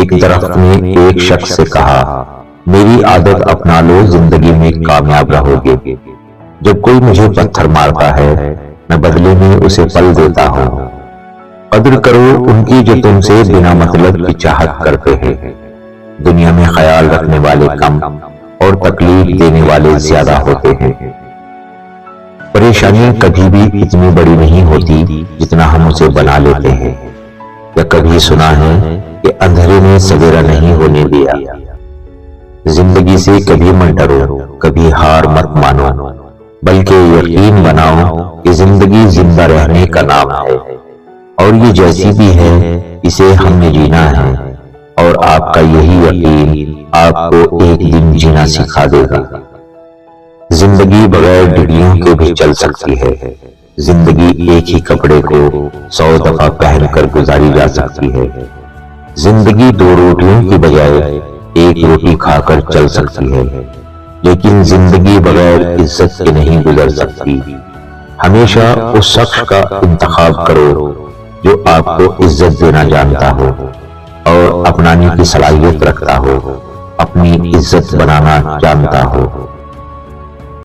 ایک درخت نے ایک شخص سے کہا، میری عادت اپنا لو، زندگی میں کامیاب رہو گے۔ جب کوئی مجھے پتھر مارتا ہے میں بدلے میں اسے پل دیتا ہوں۔ قدر کرو ان کی جو تم سے بنا مطلب کی چاہت کرتے ہیں۔ دنیا میں خیال رکھنے والے کم اور تکلیف دینے والے زیادہ ہوتے ہیں۔ پریشانیاں کبھی بھی اتنی بڑی نہیں ہوتی جتنا ہم اسے بنا لیتے ہیں۔ یا کبھی سنا ہے کہ اندھیرے نے سویرا نہیں ہونے دیا۔ زندگی سے کبھی مت ڈرو، کبھی ہار مت مانو، بلکہ یقین بناؤ کہ زندگی زندہ رہنے کا نام ہے، اور یہ جیسی بھی ہے اسے ہم نے جینا ہے، اور آپ کا یہی یقین آپ کو ایک دن جینا سکھا دے گا۔ زندگی بغیر ڈگریوں کے بھی چل سکتی ہے۔ زندگی ایک ہی کپڑے کو 100 دفعہ پہن کر گزاری جا سکتی ہے۔ زندگی 2 روٹیوں کی بجائے 1 روٹی کھا کر چل سکتی ہے، لیکن زندگی بغیر عزت کے نہیں گزر سکتی۔ ہمیشہ اس شخص کا انتخاب کرو جو آپ کو عزت دینا جانتا ہو اور اپنانے کی صلاحیت رکھتا ہو، اپنی عزت بنانا جانتا ہو۔